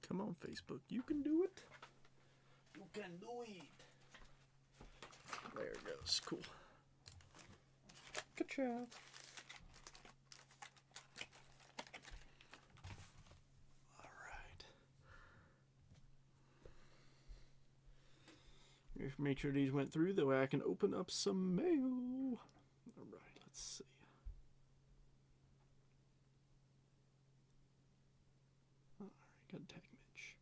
Come on, Facebook. You can do it. You can do it. There it goes. Cool. Good job. All right. Just make sure these went through. That way I can open up some mail. All right. Let's see. All right. Got tag Mitch.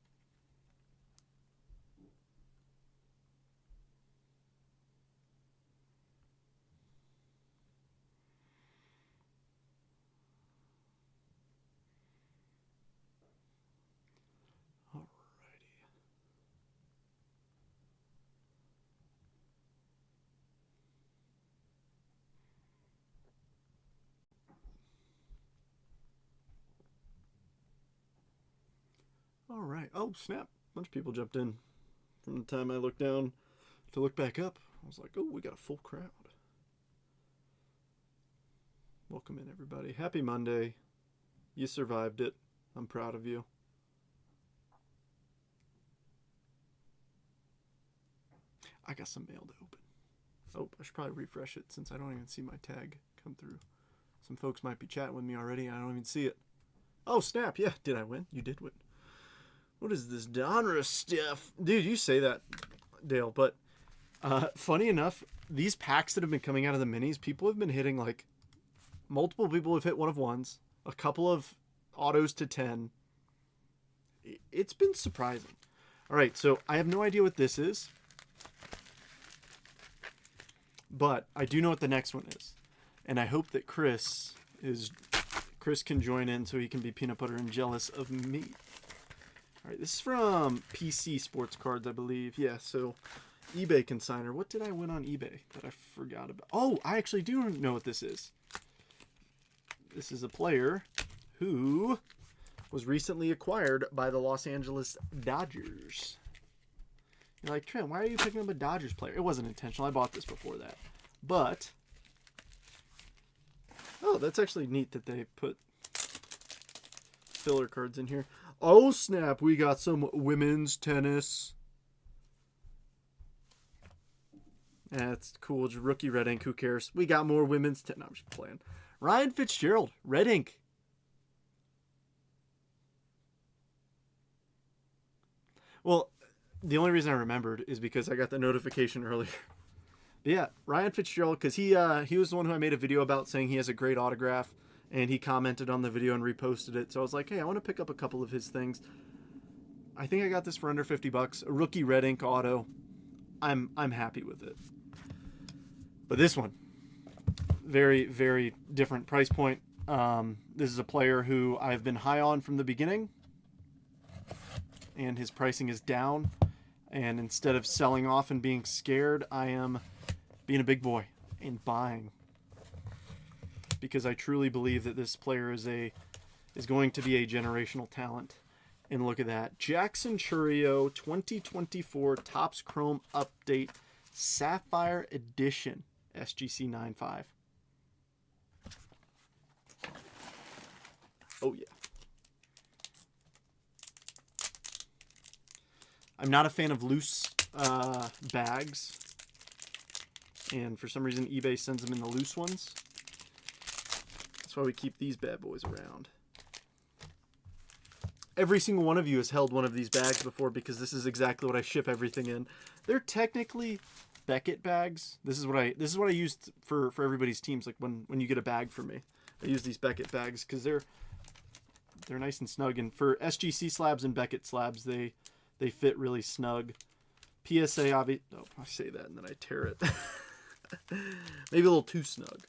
All right. Oh, snap. A bunch of people jumped in. From the time I looked down to look back up, I was like, oh, we got a full crowd. Welcome in, everybody. Happy Monday. You survived it. I'm proud of you. I got some mail to open. Oh, I should probably refresh it since I don't even see my tag come through. Some folks might be chatting with me already. I don't even see it. Oh, snap. Yeah. Did I win? You did win. What is this Donruss stuff? Dude, you say that, Dale, but funny enough, these packs that have been coming out of the minis, people have been hitting, like, multiple people have hit 1 of 1s, a couple of autos to 10. It's been surprising. All right, so I have no idea what this is, but I do know what the next one is, and I hope that Chris can join in so he can be peanut butter and jealous of me. All right, this is from PC Sports Cards, I believe. Yeah, so eBay consigner. What did I win on eBay that I forgot about? Oh, I actually do know what this is. This is a player who was recently acquired by the Los Angeles Dodgers. You're like, Trent, why are you picking up a Dodgers player? It wasn't intentional. I bought this before that. But, oh, that's actually neat that they put filler cards in here. Oh, snap. We got some women's tennis. That's cool. Just rookie red ink. Who cares? We got more women's tennis. No, I'm just playing. Ryan Fitzgerald. Red ink. Well, the only reason I remembered is because I got the notification earlier. But yeah, Ryan Fitzgerald, because he was the one who I made a video about saying he has a great autograph. And he commented on the video and reposted it. So I was like, hey, I want to pick up a couple of his things. I think I got this for under $50. A rookie red ink auto. I'm happy with it. But this one, very, very different price point. This is a player who I've been high on from the beginning. And his pricing is down. And instead of selling off and being scared, I am being a big boy and buying. Because I truly believe that this player is going to be a generational talent. And look at that. Jackson Chourio 2024 Topps Chrome Update Sapphire Edition SGC 9.5. Oh, yeah. I'm not a fan of loose bags. And for some reason, eBay sends them in the loose ones. That's why we keep these bad boys around. Every single one of you has held one of these bags before because this is exactly what I ship everything in. They're technically Beckett bags. This is what I used for everybody's teams. Like when you get a bag from me, I use these Beckett bags because they're nice and snug. And for SGC slabs and Beckett slabs, they fit really snug. PSA, obviously. Oh, I say that and then I tear it. Maybe a little too snug.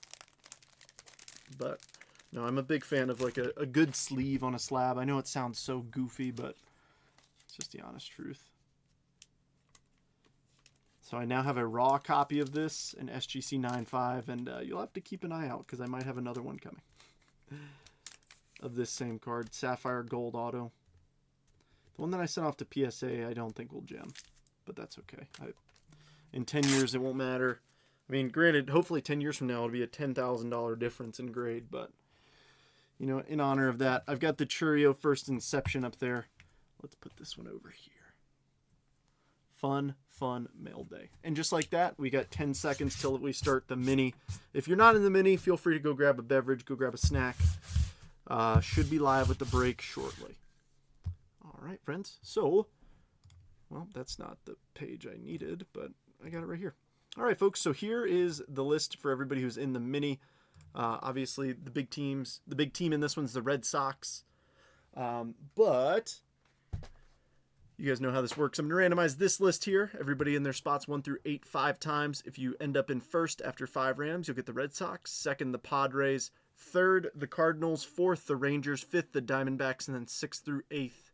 But no, I'm a big fan of like a good sleeve on a slab. I know it sounds so goofy, but it's just the honest truth. So I now have a raw copy of this, an SGC 9.5, and you'll have to keep an eye out because I might have another one coming. Of this same card, Sapphire Gold Auto. The one that I sent off to PSA I don't think will gem, but that's okay. In 10 years it won't matter. I mean, granted, hopefully 10 years from now it'll be a $10,000 difference in grade, but, you know, in honor of that, I've got the Chourio First Inception up there. Let's put this one over here. Fun mail day. And just like that, we got 10 seconds till we start the mini. If you're not in the mini, feel free to go grab a beverage, go grab a snack. Should be live with the break shortly. All right, friends. So, well, that's not the page I needed, but I got it right here. All right, folks. So here is the list for everybody who's in the mini. Obviously, the big teams. The big team in this one's the Red Sox. But you guys know how this works. I'm going to randomize this list here. Everybody in their spots 1 through 8 5 times. If you end up in first after 5 randoms, you'll get the Red Sox. Second, the Padres. Third, the Cardinals. Fourth, the Rangers. Fifth, the Diamondbacks. And then 6th through 8th,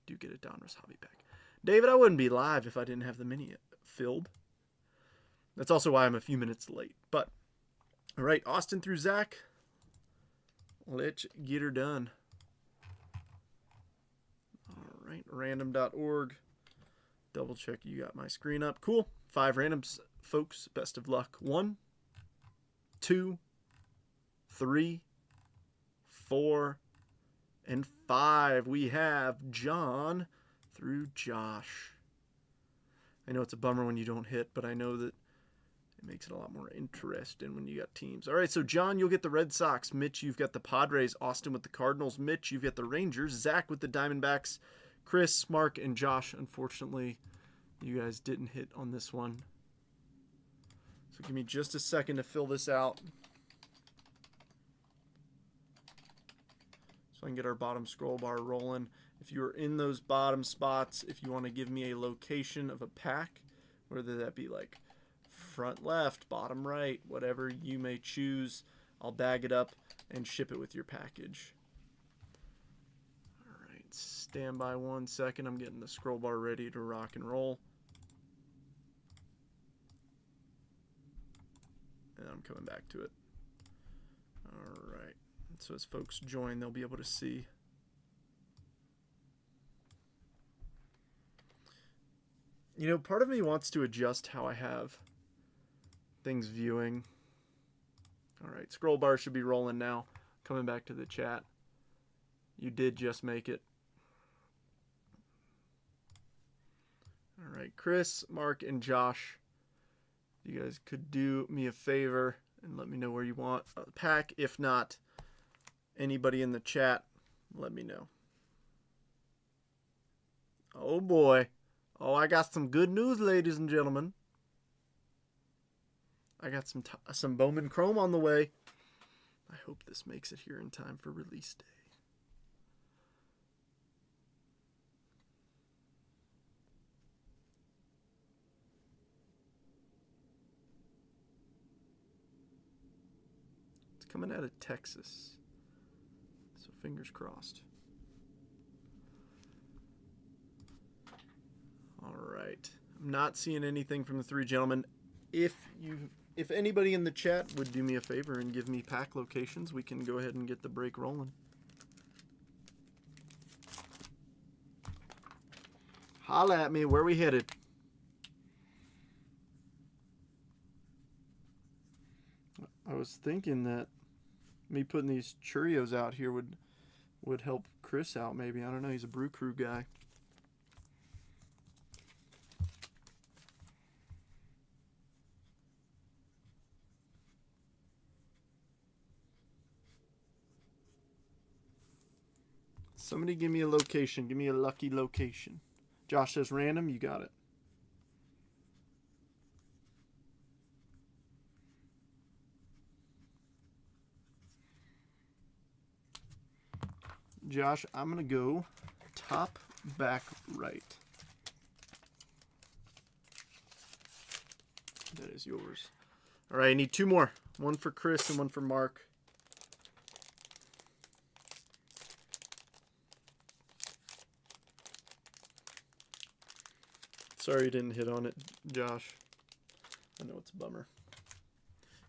do get a Donruss Hobby pack. David, I wouldn't be live if I didn't have the mini filled. That's also why I'm a few minutes late. But, all right, Austin through Zach. Let's get her done. Right, random.org. Double check you got my screen up. Cool. 5 randoms, folks. Best of luck. 1, 2, 3, 4, and 5. We have John through Josh. I know it's a bummer when you don't hit, but I know that it makes it a lot more interesting when you got teams. All right, so John, you'll get the Red Sox. Mitch, you've got the Padres. Austin with the Cardinals. Mitch, you've got the Rangers. Zach with the Diamondbacks. Chris, Mark, and Josh, unfortunately, you guys didn't hit on this one. So give me just a second to fill this out. So I can get our bottom scroll bar rolling. If you're in those bottom spots, if you want to give me a location of a pack, whether that be like front left, bottom right, whatever you may choose, I'll bag it up and ship it with your package. Stand by 1 second. I'm getting the scroll bar ready to rock and roll. And I'm coming back to it. All right. So as folks join, they'll be able to see. You know, part of me wants to adjust how I have things viewing. All right. Scroll bar should be rolling now. Coming back to the chat. You did just make it. All right, Chris, Mark, and Josh, you guys could do me a favor and let me know where you want a pack. If not, anybody in the chat, let me know. Oh, boy. Oh, I got some good news, ladies and gentlemen. I got some Bowman Chrome on the way. I hope this makes it here in time for release day. Coming out of Texas. So fingers crossed. All right. I'm not seeing anything from the 3 gentlemen. If anybody in the chat would do me a favor and give me pack locations, we can go ahead and get the break rolling. Holla at me. Where we headed? I was thinking that me putting these Cheerios out here would help Chris out maybe. I don't know. He's a Brew Crew guy. Somebody give me a location. Give me a lucky location. Josh says random. You got it. Josh, I'm going to go top back right. That is yours. All right, I need 2 more. One for Chris and one for Mark. Sorry you didn't hit on it, Josh. I know it's a bummer.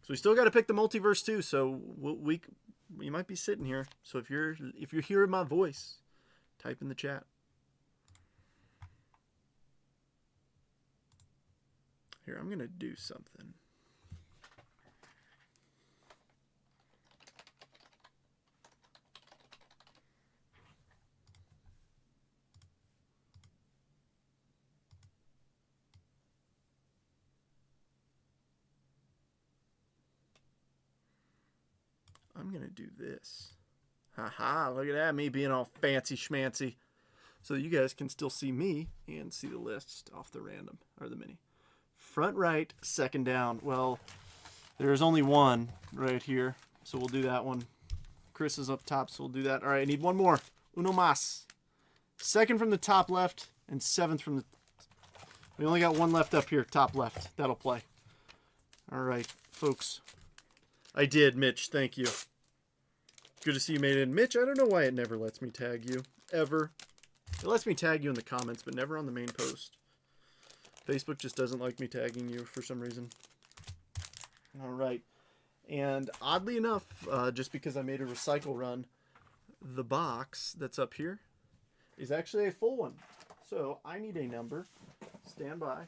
So we still got to pick the multiverse too, so we might be sitting here. So if you're hearing my voice, type in the chat. Here, I'm gonna do something. I'm going to do this. Haha, look at that, me being all fancy schmancy. So you guys can still see me and see the list off the random, or the mini. Front right, second down. Well, there's only one right here, so we'll do that one. Chris is up top, so we'll do that. All right, I need one more. Uno mas. Second from the top left, and seventh from the... We only got one left up here, top left. That'll play. All right, folks. I did, Mitch. Thank you. Good to see you made it in. Mitch, I don't know why it never lets me tag you. Ever. It lets me tag you in the comments, but never on the main post. Facebook just doesn't like me tagging you for some reason. All right. And oddly enough, just because I made a recycle run, the box that's up here is actually a full one. So I need a number. Stand by.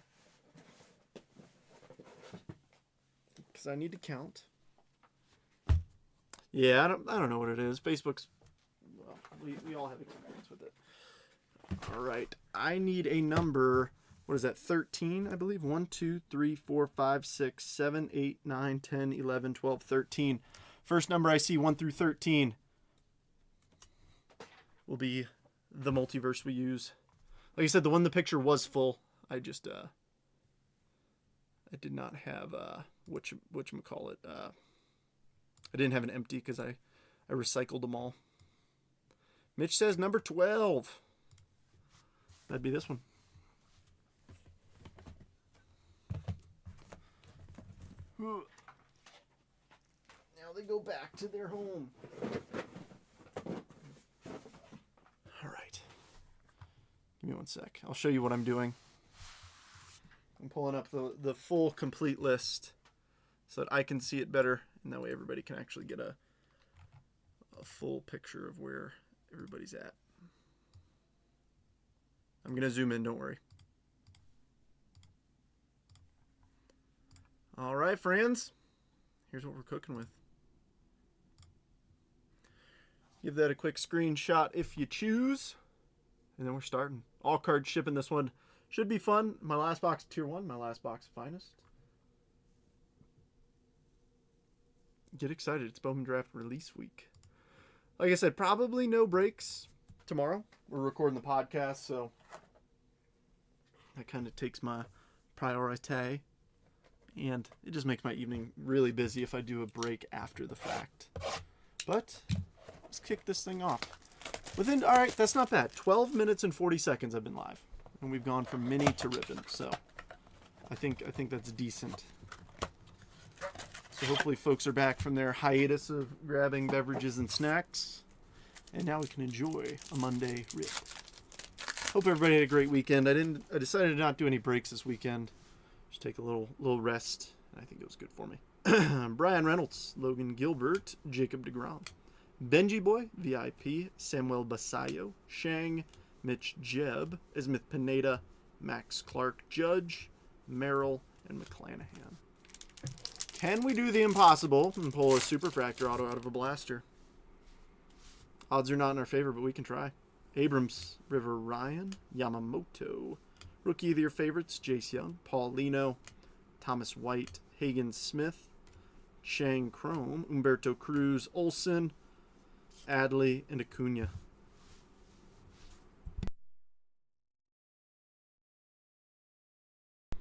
Because I need to count. Yeah, I don't know what it is. Facebook's, well, we all have experience with it. All right. I need a number. What is that? 13, I believe. 1, 2, 3, 4, 5, 6, 7, 8, 9, 10, 11, 12, 13. First number I see, 1 through 13, will be the multiverse we use. Like I said, the one in the picture was full. I just, I did not have, whatchamacallit, I didn't have an empty because I recycled them all. Mitch says number 12. That'd be this one. Now they go back to their home. All right. Give me one sec. I'll show you what I'm doing. I'm pulling up the full complete list so that I can see it better, and that way everybody can actually get a full picture of where everybody's at. I'm going to zoom in, don't worry. All right, friends. Here's what we're cooking with. Give that a quick screenshot if you choose. And then we're starting. All cards shipping this one. Should be fun. My last box, Tier 1. My last box, Finest. Get excited. It's Bowman Draft release week. Like I said, probably no breaks tomorrow. We're recording the podcast, so that kind of takes my priority. And it just makes my evening really busy if I do a break after the fact. But let's kick this thing off. All right, that's not bad. 12 minutes and 40 seconds I've been live. And we've gone from mini to ribbon, so I think that's decent. So hopefully folks are back from their hiatus of grabbing beverages and snacks. And now we can enjoy a Monday rib. Hope everybody had a great weekend. I decided to not do any breaks this weekend. Just take a little rest. And I think it was good for me. Brian Reynolds, Logan Gilbert, Jacob DeGrom, Benji Boy, VIP, Samuel Basayo, Shang, Mitch Jebb, Ismith Pineda, Max Clark Judge, Merrill, and McClanahan. Can we do the impossible and pull a Superfractor auto out of a blaster? Odds are not in our favor, but we can try. Abrams, River Ryan, Yamamoto. Rookie of your favorites, Jace Young, Paulino, Thomas White, Hagen Smith, Shang Chrome, Umberto Cruz, Olsen, Adley, and Acuna.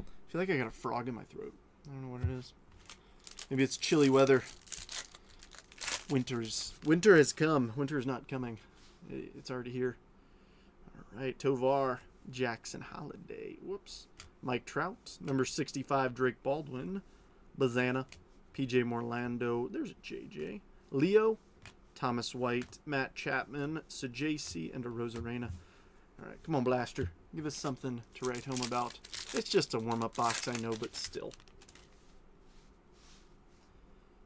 I feel like I got a frog in my throat. I don't know what it is. Maybe it's chilly weather. Winter has come. Winter is not coming. It's already here. All right, Tovar, Jackson Holiday. Whoops. Mike Trout. Number 65, Drake Baldwin. Bazana. PJ Morlando. There's a JJ. Leo. Thomas White. Matt Chapman. Sajasi. And a Rosarena. All right, come on, Blaster. Give us something to write home about. It's just a warm-up box, I know, but still.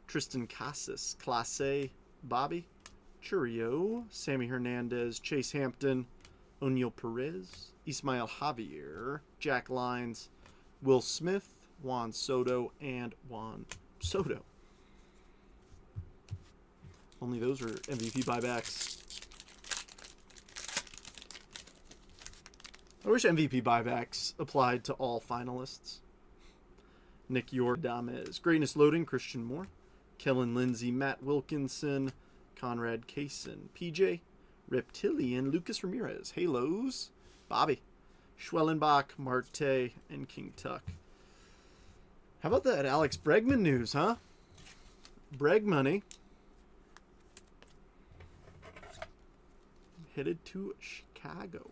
Tristan Casas. Clase. Bobby. Churio. Sammy Hernandez. Chase Hampton. O'Neal Perez. Ismael Javier. Jack Lyons. Will Smith. Juan Soto. And Juan Soto. Only those are MVP buybacks. I wish MVP buybacks applied to all finalists. Nick Yordames. Greatness Loading, Christian Moore. Kellen Lindsay, Matt Wilkinson, Conrad Kaysen, PJ, Reptilian, Lucas Ramirez, Halos, Bobby, Schwellenbach, Marte, and King Tuck. How about that Alex Bregman news, huh? Breg money. Headed to Chicago.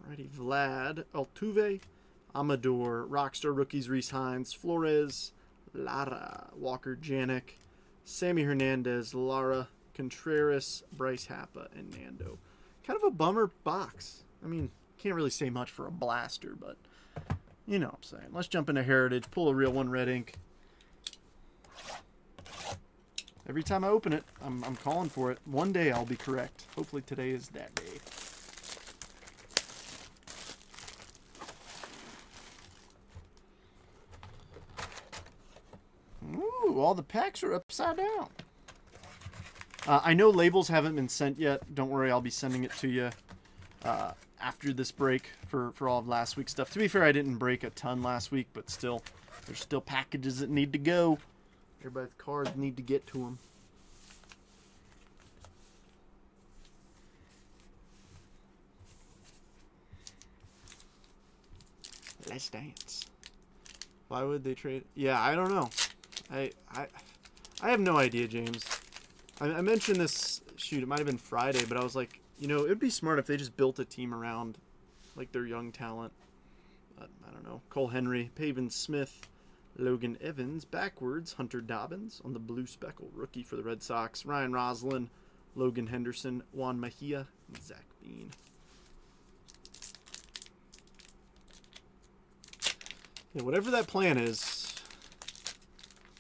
Alrighty, Vlad, Altuve, Amador, Rockstar rookies, Reese Hines, Flores, Lara, Walker Janik, Sammy Hernandez, Lara, Contreras, Bryce Happa, and Nando. Kind of a bummer box. I mean, can't really say much for a blaster, but you know what I'm saying. Let's jump into Heritage, pull a real one, red ink. Every time I open it, I'm calling for it. One day I'll be correct. Hopefully today is that day. Ooh, all the packs are upside down. I know labels haven't been sent yet. Don't worry, I'll be sending it to you after this break for all of last week's stuff. To be fair, I didn't break a ton last week, but still, there's still packages that need to go. Everybody's cards need to get to them. Let's dance. Why would they trade? Yeah, I don't know. I have no idea, James. I mentioned this, shoot, it might have been Friday, but I was like, you know, it'd be smart if they just built a team around, like, their young talent. But, I don't know. Cole Henry, Pavin Smith, Logan Evans, backwards, Hunter Dobbins on the blue speckle, rookie for the Red Sox, Ryan Roslin, Logan Henderson, Juan Mejia, and Zach Bean. Yeah, whatever that plan is,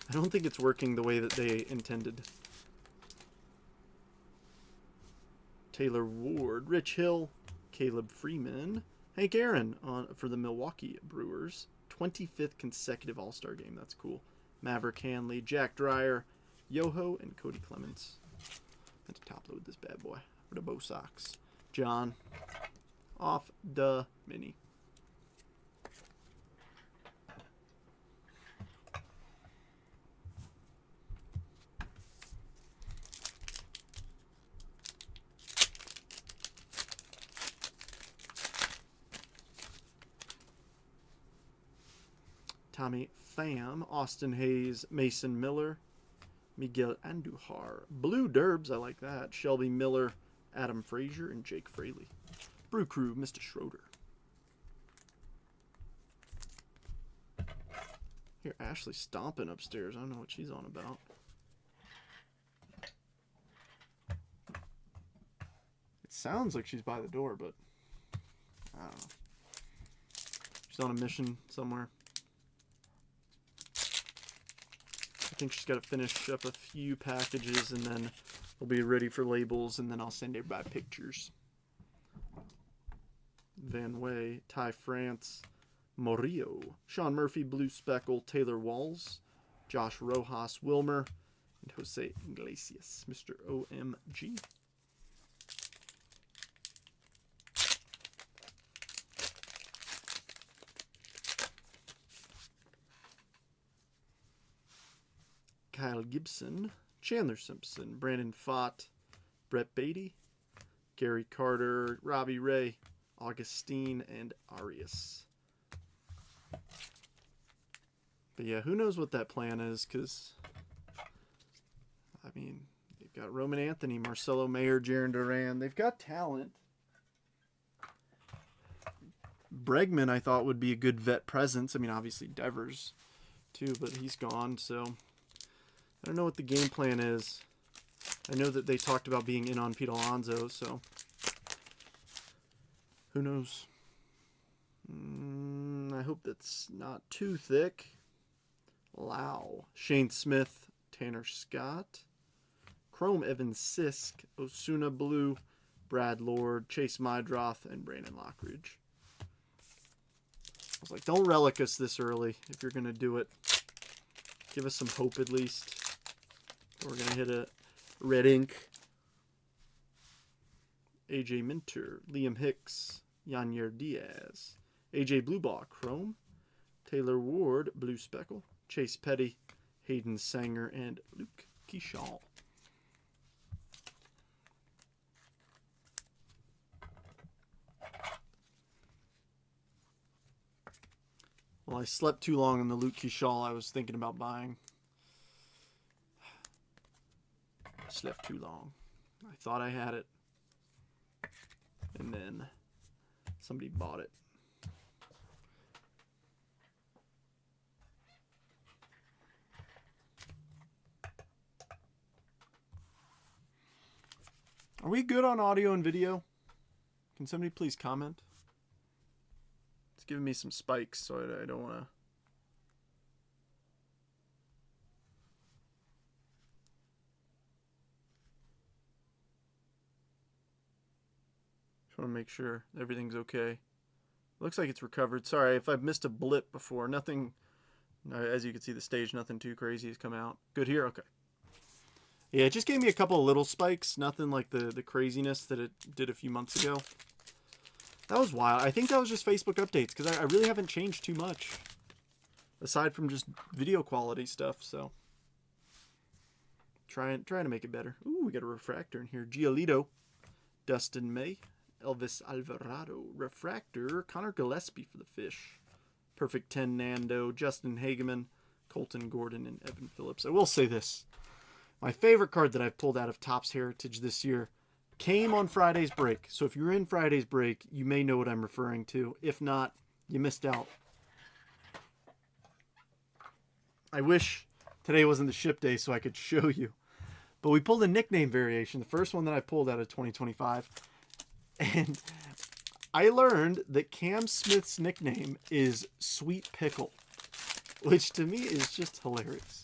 I don't think it's working the way that they intended. Taylor Ward, Rich Hill, Caleb Freeman, Hank Aaron for the Milwaukee Brewers. 25th consecutive All-Star game. That's cool. Maverick Hanley, Jack Dreyer, Yoho, and Cody Clemens. Let's top load this bad boy for the Bo Sox. John, off the mini. Tommy Pham, Austin Hayes, Mason Miller, Miguel Andujar. Blue Derbs, I like that. Shelby Miller, Adam Frazier, and Jake Fraley. Brew Crew, Mr. Schroeder. Here, Ashley stomping upstairs. I don't know what she's on about. It sounds like she's by the door, but I don't know. She's on a mission somewhere. I think she's got to finish up a few packages and then we'll be ready for labels and then I'll send everybody pictures. Van Way, Ty France, Morillo, Sean Murphy, Blue Speckle, Taylor Walls, Josh Rojas, Wilmer, and Jose Iglesias, Mr. OMG. Kyle Gibson, Chandler Simpson, Brandon Fott, Brett Beatty, Gary Carter, Robbie Ray, Augustine, and Arias. But yeah, who knows what that plan is, because, I mean, they've got Roman Anthony, Marcelo Mayer, Jarren Duran. They've got talent. Bregman, I thought, would be a good vet presence. I mean, obviously Devers, too, but he's gone, so I don't know what the game plan is. I know that they talked about being in on Pete Alonso, so who knows? I hope that's not too thick. Lau, Shane Smith, Tanner Scott, Chrome Evan Sisk, Osuna Blue, Brad Lord, Chase Mydroth, and Brandon Lockridge. I was like, don't relic us this early if you're going to do it. Give us some hope at least. We're going to hit a red ink. AJ Minter, Liam Hicks, Yanyer Diaz, AJ Bluebaugh, Chrome, Taylor Ward, Blue Speckle, Chase Petty, Hayden Sanger, and Luke Keyshaw. Well, I slept too long on the Luke Keyshaw I was thinking about buying. I slept too long. I thought I had it. And then somebody bought it. Are we good on audio and video? Can somebody please comment? It's giving me some spikes, so I don't want to... Just want to make sure everything's okay. Looks like it's recovered. Sorry if I've missed a blip before. Nothing, as you can see the stage, nothing too crazy has come out. Good here? Okay. Yeah, it just gave me a couple of little spikes. Nothing like the craziness that it did a few months ago. That was wild. I think that was just Facebook updates, because I really haven't changed too much. Aside from just video quality stuff, so. Trying to make it better. Ooh, we got a refractor in here. Giolito, Dustin May, Elvis Alvarado, refractor, Connor Gillespie for the Fish. Perfect 10 Nando, Justin Hageman, Colton Gordon, and Evan Phillips. I will say this. My favorite card that I've pulled out of Topps Heritage this year came on Friday's break. So if you're in Friday's break, you may know what I'm referring to. If not, you missed out. I wish today wasn't the ship day so I could show you. But we pulled a nickname variation, the first one that I pulled out of 2025. And I learned that Cam Smith's nickname is Sweet Pickle, which to me is just hilarious.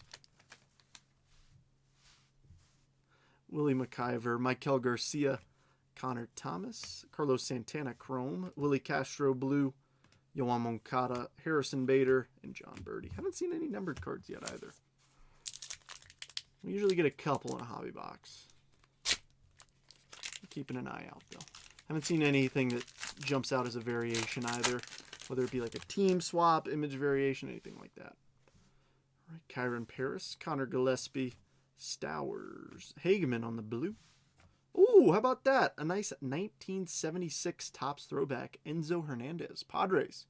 Willie McIver, Michael Garcia, Connor Thomas, Carlos Santana Chrome, Willie Castro Blue, Yoan Moncada, Harrison Bader, and John Birdie. Haven't seen any numbered cards yet either. We usually get a couple in a hobby box. Keeping an eye out though. Haven't seen anything that jumps out as a variation either, whether it be like a team swap, image variation, anything like that. All right, Kyron Paris, Connor Gillespie, Stowers, Hageman on the blue. Ooh, how about that? A nice 1976 Topps throwback, Enzo Hernandez, Padres.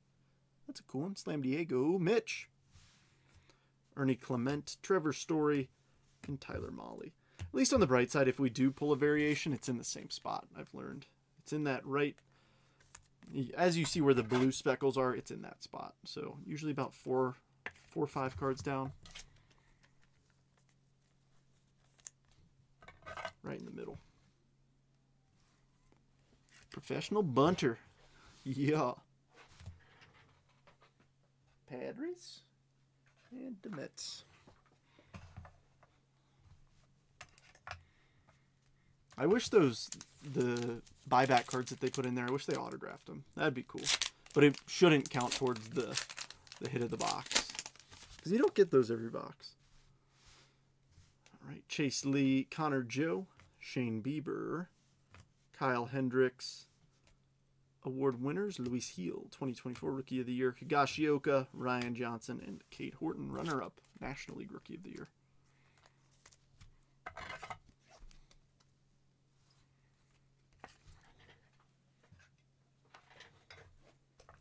That's a cool one. Slam Diego, Mitch, Ernie Clement, Trevor Story, and Tyler Molly. At least on the bright side, if we do pull a variation, it's in the same spot, I've learned. It's in that right, as you see where the blue speckles are, it's in that spot. So usually about four or five cards down. Right in the middle. Professional bunter. Yeah. Padres and the Mets. I wish the buyback cards that they put in there, I wish they autographed them. That'd be cool. But it shouldn't count towards the hit of the box. Because you don't get those every box. All right, Chase Lee, Connor Joe, Shane Bieber, Kyle Hendricks. Award winners, Luis Heel, 2024 Rookie of the Year, Higashioka, Ryan Johnson, and Kate Horton, runner-up, National League Rookie of the Year.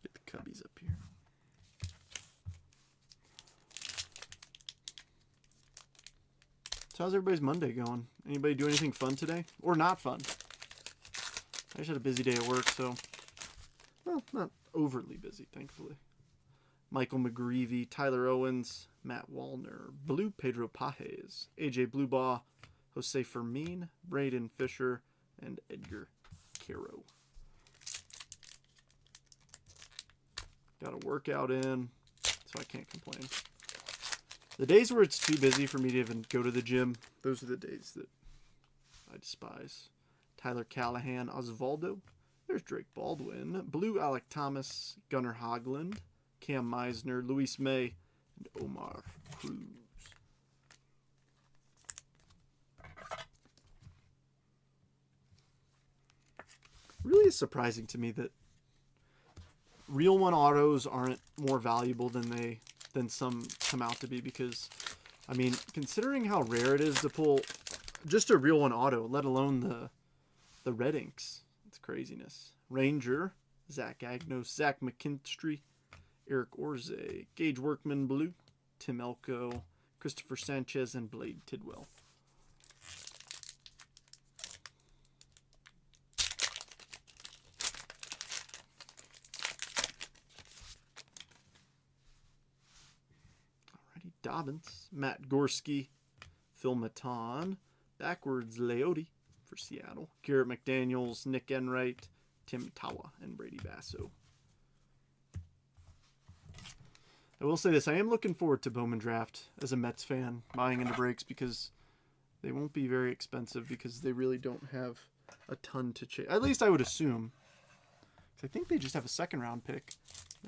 Get the cubbies up here. So how's everybody's Monday going? Anybody do anything fun today? Or not fun? I just had a busy day at work, so... Well, not overly busy, thankfully. Michael McGreevy, Tyler Owens, Matt Wallner, Blue Pedro Pajes, AJ Bluebaugh, Jose Fermin, Braden Fisher, and Edgar Caro. Got a workout in, so I can't complain. The days where it's too busy for me to even go to the gym, those are the days that I despise. Tyler Callahan, Osvaldo. There's Drake Baldwin, Blue Alec Thomas, Gunnar Hoagland, Cam Meisner, Luis May, and Omar Cruz. Really is surprising to me that real one autos aren't more valuable than some come out to be, because I mean, considering how rare it is to pull just a real one auto, let alone the red inks, it's craziness. Ranger, Zach Agnos, Zach McKinstry, Eric Orze, Gage Workman Blue, Tim Elko, Christopher Sanchez, and Blade Tidwell. Alrighty, Dobbins, Matt Gorski, Phil Maton, Backwards Leote for Seattle, Garrett McDaniels, Nick Enright, Tim Tawa, and Brady Basso. I will say this, I am looking forward to Bowman Draft as a Mets fan, buying into breaks, because they won't be very expensive, because they really don't have a ton to chase. At least I would assume. I think they just have a second-round pick.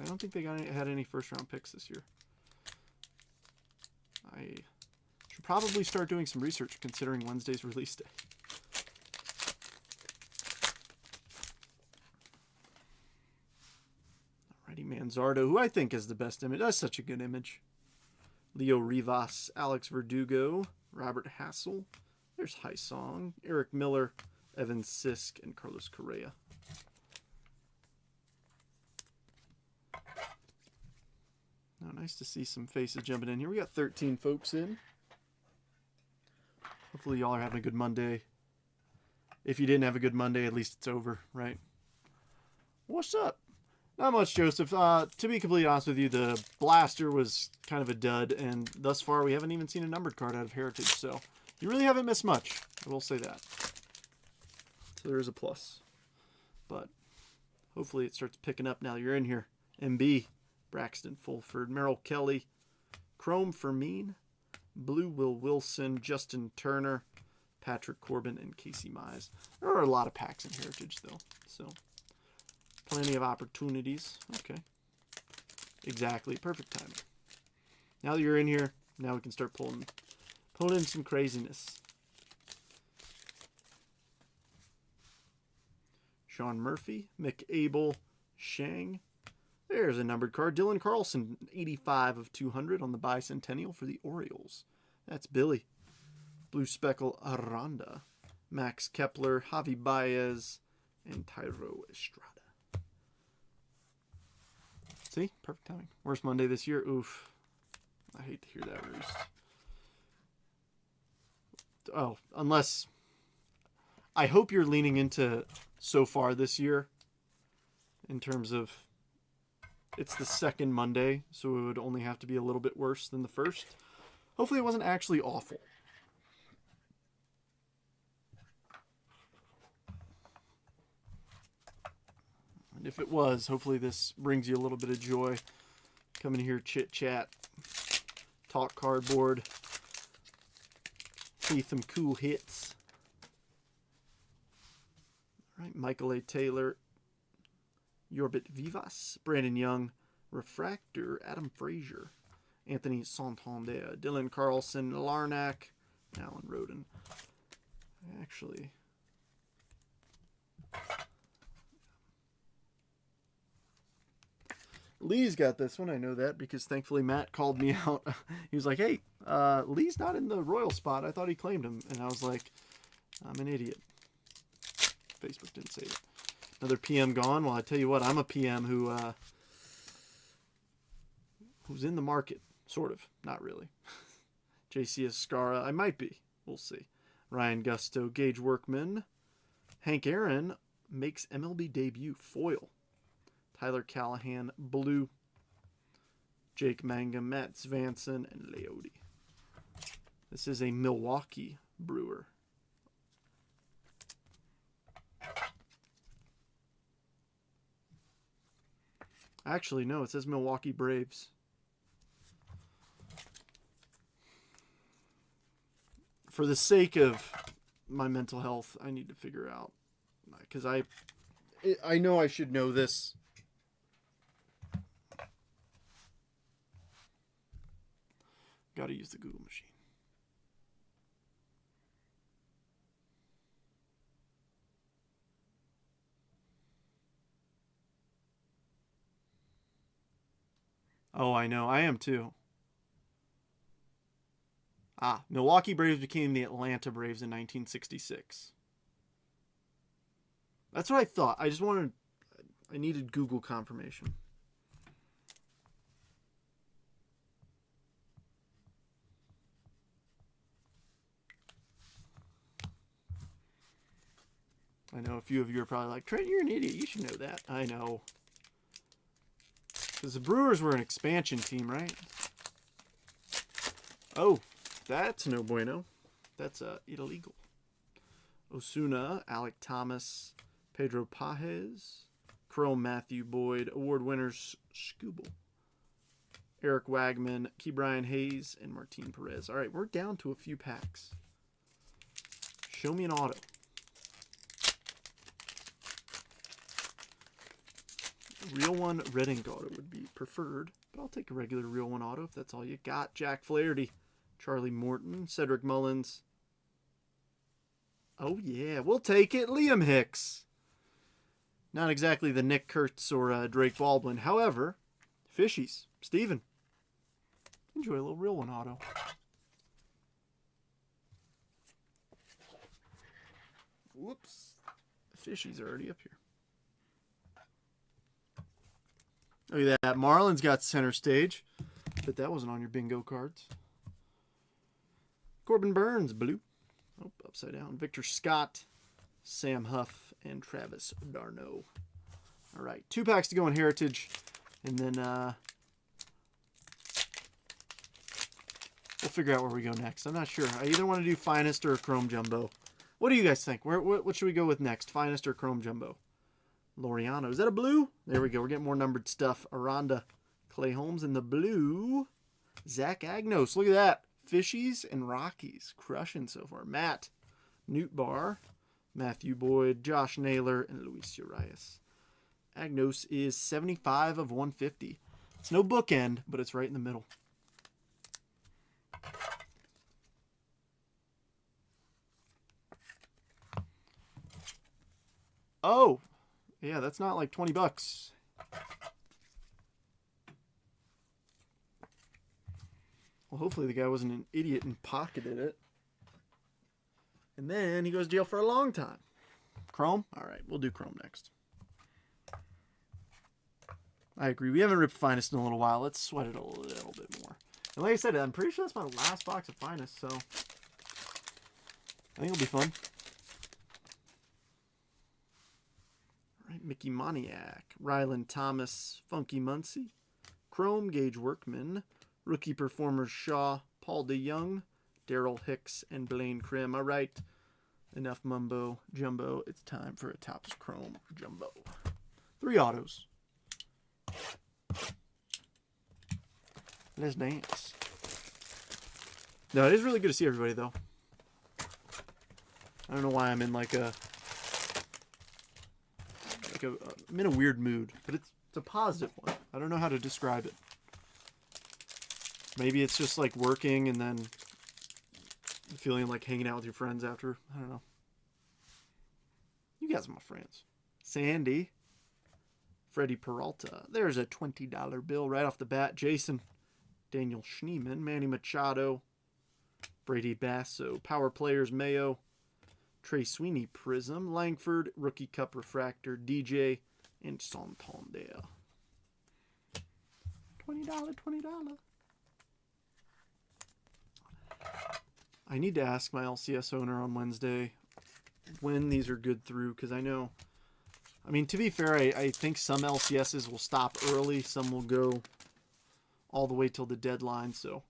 I don't think they had any first-round picks this year. I should probably start doing some research, considering Wednesday's release day. Manzardo, who I think is the best image. That's such a good image. Leo Rivas, Alex Verdugo, Robert Hassel. There's Song, Eric Miller, Evan Sisk, and Carlos Correa. Now, nice to see some faces jumping in here. We got 13 folks in. Hopefully y'all are having a good Monday. If you didn't have a good Monday, at least it's over, right? What's up? Not much, Joseph. To be completely honest with you, the blaster was kind of a dud, and thus far we haven't even seen a numbered card out of Heritage, so you really haven't missed much. I will say that. So there is a plus. But hopefully it starts picking up now that you're in here. MB, Braxton Fulford, Merrill Kelly, Chrome Fermin, Blue Will Wilson, Justin Turner, Patrick Corbin, and Casey Mize. There are a lot of packs in Heritage, though, so plenty of opportunities. Okay. Exactly. Perfect timing. Now that you're in here, now we can start pulling in some craziness. Sean Murphy, Mick Abel, Shang. There's a numbered card. Dylan Carlson, 85 of 200 on the bicentennial for the Orioles. That's Billy. Blue Speckle Aranda, Max Kepler, Javi Baez, and Tyro Estrada. See? Perfect timing. Worst Monday this year? Oof. I hate to hear that, Roost. Oh, unless... I hope you're leaning into so far this year in terms of it's the second Monday, so it would only have to be a little bit worse than the first. Hopefully it wasn't actually awful. And if it was, hopefully this brings you a little bit of joy. Come in here, chit-chat, talk cardboard, see some cool hits. All right, Michael A. Taylor, Yorbit Vivas, Brandon Young, Refractor, Adam Frazier, Anthony Santander, Dylan Carlson, Larnack, Alan Roden. Actually... Lee's got this one. I know that because thankfully Matt called me out. He was like, hey, Lee's not in the Royal spot. I thought he claimed him. And I was like, I'm an idiot. Facebook didn't say that. Another PM gone. Well, I tell you what, I'm a PM who's in the market. Sort of. Not really. JC Escara. I might be. We'll see. Ryan Gusto. Gage Workman. Hank Aaron makes MLB debut. Foil. Tyler Callahan, Blue, Jake Mangum, Matt Svanson, and Leote. This is a Milwaukee Brewer. Actually, no, it says Milwaukee Braves. For the sake of my mental health, I need to figure out, because I know I should know this. Got to use the Google machine. Oh, I know. I am too. Milwaukee Braves became the Atlanta Braves in 1966. That's what I thought. I needed Google confirmation. I know a few of you are probably like, Trent, you're an idiot. You should know that. I know. Because the Brewers were an expansion team, right? Oh, that's no bueno. That's illegal. Osuna, Alec Thomas, Pedro Pajes, Chrome Matthew Boyd, award winners Scooble, Eric Wagman, Key Brian Hayes, and Martin Perez. All right, we're down to a few packs. Show me an auto. Real one red ink auto would be preferred, but I'll take a regular real one auto if that's all you got. Jack Flaherty, Charlie Morton, Cedric Mullins. Oh yeah, we'll take it. Liam Hicks. Not exactly the Nick Kurtz or Drake Baldwin. However, Fishies. Steven. Enjoy a little real one auto. Whoops. Fishies are already up here. Look at that. Marlins got center stage. But that wasn't on your bingo cards. Corbin Burns, blue. Oh, upside down. Victor Scott, Sam Huff, and Travis Darno. All right. 2 packs to go in Heritage. And then we'll figure out where we go next. I'm not sure. I either want to do Finest or Chrome Jumbo. What do you guys think? What should we go with next? Finest or Chrome Jumbo? Loriano. Is that a blue? There we go. We're getting more numbered stuff. Aranda. Clay Holmes in the blue. Zach Agnos. Look at that. Fishies and Rockies. Crushing so far. Matt. Newt Barr. Matthew Boyd. Josh Naylor. And Luis Urias. Agnos is 75 of 150. It's no bookend, but it's right in the middle. Oh. Yeah, that's not like 20 bucks. Well, hopefully the guy wasn't an idiot and pocketed it. And then he goes to jail for a long time. Chrome? All right, we'll do Chrome next. I agree. We haven't ripped Finest in a little while. Let's sweat it a little bit more. And like I said, I'm pretty sure that's my last box of Finest, so I think it'll be fun. Mickey Moniak, Ryland Thomas, Funky Muncie, Chrome Gage Workman, Rookie Performers Shaw, Paul DeYoung, Daryl Hicks, and Blaine Krim. All right, enough mumbo jumbo. It's time for a Topps Chrome Jumbo. 3 autos. Let's dance. No, it is really good to see everybody, though. I don't know why I'm in I'm in a weird mood, but it's a positive one. I don't know how to describe it. Maybe it's just like working and then feeling like hanging out with your friends after. I don't know. You guys are my friends. Sandy. Freddie Peralta. There's a $20 bill right off the bat. Jason. Daniel Schneeman. Manny Machado. Brady Basso. Power Players Mayo. Trey Sweeney Prism, Langford, Rookie Cup Refractor, DJ, and Santander. $20. I need to ask my LCS owner on Wednesday when these are good through, because I know, I mean, to be fair, I think some LCSs will stop early, some will go all the way till the deadline, so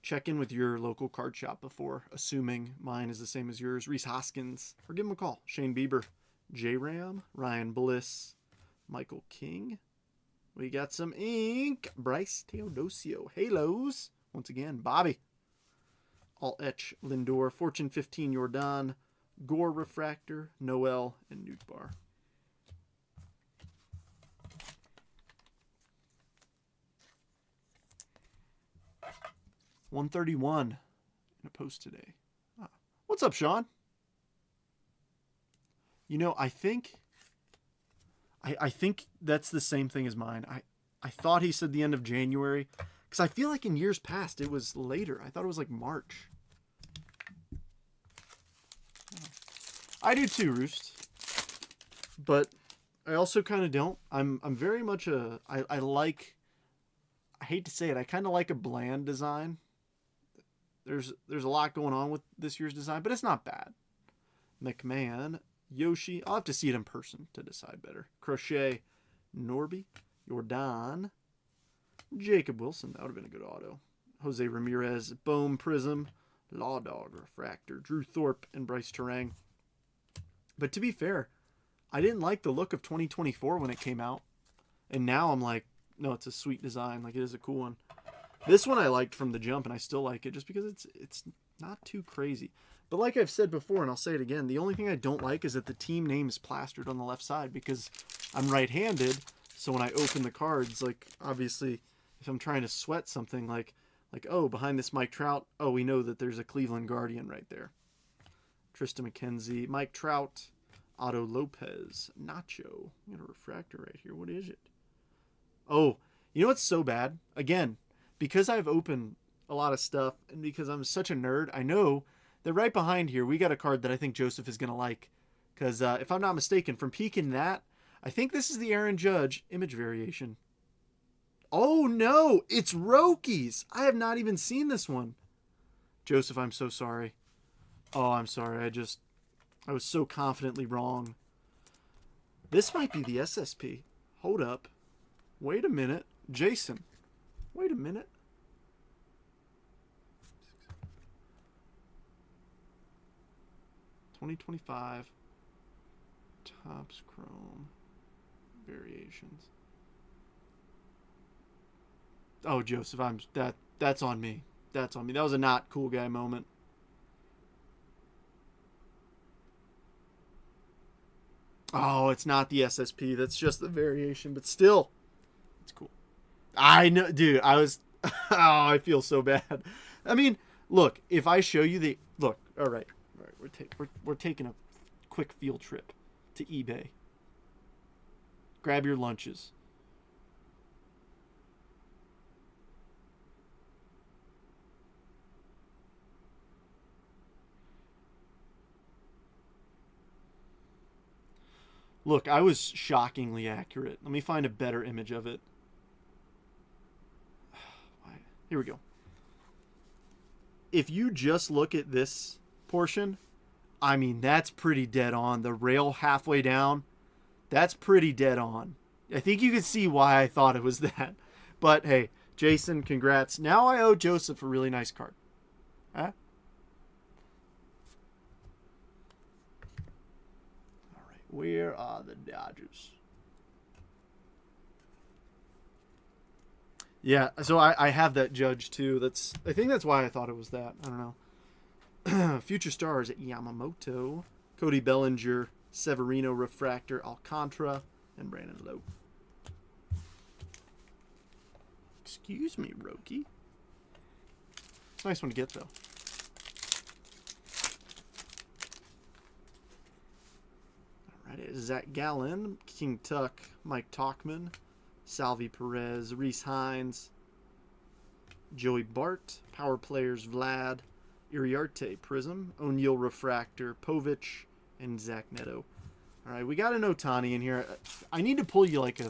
check in with your local card shop before assuming mine is the same as yours. Reese Hoskins, or give him a call. Shane Bieber, J-Ram, Ryan Bliss, Michael King. We got some ink. Bryce Teodosio. Halos. Once again, Bobby. All Etch, Lindor, Fortune 15, Jordan, Gore Refractor, Noel, and Newt Bar. $131 in a post today. What's up, Sean? You know, I think that's the same thing as mine. I thought he said the end of January. Because I feel like in years past it was later. I thought it was like March. I do too, Roost. But I also kind of don't. I'm very much I like, I hate to say it, I kind of like a bland design. There's a lot going on with this year's design, but it's not bad. McMahon, Yoshi. I'll have to see it in person to decide better. Crochet, Norby, Jordan, Jacob Wilson. That would have been a good auto. Jose Ramirez, Bohm Prism, Law Dog Refractor, Drew Thorpe, and Bryce Terang. But to be fair, I didn't like the look of 2024 when it came out. And now I'm like, no, it's a sweet design. Like, it is a cool one. This one I liked from the jump, and I still like it just because it's not too crazy. But like I've said before, and I'll say it again, the only thing I don't like is that the team name is plastered on the left side because I'm right-handed. So when I open the cards, like, obviously, if I'm trying to sweat something like, oh, behind this Mike Trout, oh, we know that there's a Cleveland Guardian right there. Tristan McKenzie, Mike Trout, Otto Lopez, Nacho. I got a refractor right here. What is it? Oh, you know what's so bad? Again, because I've opened a lot of stuff and because I'm such a nerd, I know that right behind here we got a card that I think Joseph is going to like. Because if I'm not mistaken, from peeking that, I think this is the Aaron Judge image variation. Oh no, it's Rockies. I have not even seen this one. Joseph, I'm so sorry. Oh, I'm sorry. I was so confidently wrong. This might be the SSP. Hold up. Wait a minute. Jason. Wait a minute. $20.25 Topps Chrome variations. Oh, Joseph, that's on me. That's on me. That was a not cool guy moment. Oh, it's not the SSP. That's just the variation, but still, it's cool. I know, dude. Oh, I feel so bad. I mean, look. If I show you look, all right. We're taking a quick field trip to eBay. Grab your lunches. Look, I was shockingly accurate. Let me find a better image of it. Here we go. If you just look at this portion, I mean, that's pretty dead on. The rail halfway down, that's pretty dead on. I think you can see why I thought it was that. But hey, Jason, congrats. Now I owe Joseph a really nice card. Huh? Where are the Dodgers? Yeah, so I have that Judge too. I think that's why I thought it was that. I don't know. Future stars at Yamamoto, Cody Bellinger, Severino Refractor, Alcantara, and Brandon Lowe. Excuse me, Roki. It's a nice one to get though. Zach Gallen, King Tuck, Mike Talkman, Salvi Perez, Reese Hines, Joey Bart, Power Players Vlad, Iriarte Prism, O'Neill Refractor, Povich, and Zach Neto. All right, we got an Ohtani in here. I need to pull you like a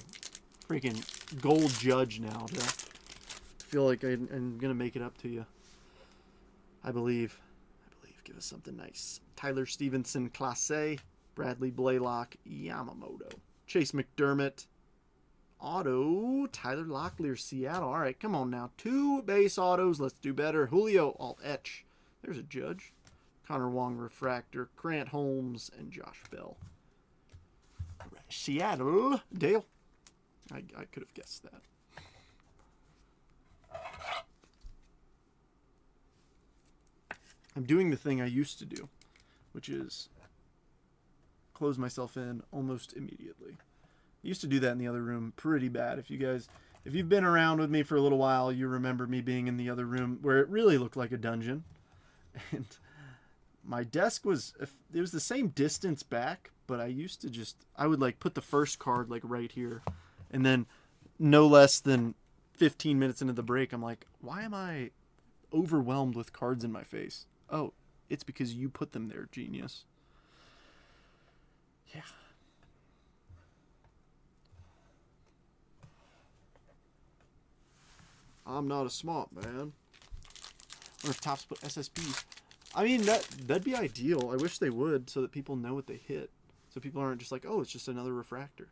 freaking gold Judge now to feel like I'm going to make it up to you. I believe. Give us something nice. Tyler Stevenson, Class A. Bradley Blaylock, Yamamoto. Chase McDermott. Auto. Tyler Locklear, Seattle. All right, come on now. 2 base autos. Let's do better. Julio Alt-Etch. There's a Judge. Connor Wong Refractor. Grant Holmes and Josh Bell. All right, Seattle. Dale. I could have guessed that. I'm doing the thing I used to do, which is close myself in almost immediately. I used to do that in the other room pretty bad. If you've been around with me for a little while, you remember me being in the other room where it really looked like a dungeon. And my desk was the same distance back, but I would like put the first card like right here and then no less than 15 minutes into the break, I'm like, why am I overwhelmed with cards in my face? Oh, it's because you put them there, genius. Yeah. I'm not a smart man. Or if Topps put SSB. I mean, that'd be ideal. I wish they would, so that people know what they hit. So people aren't just like, oh, it's just another refractor.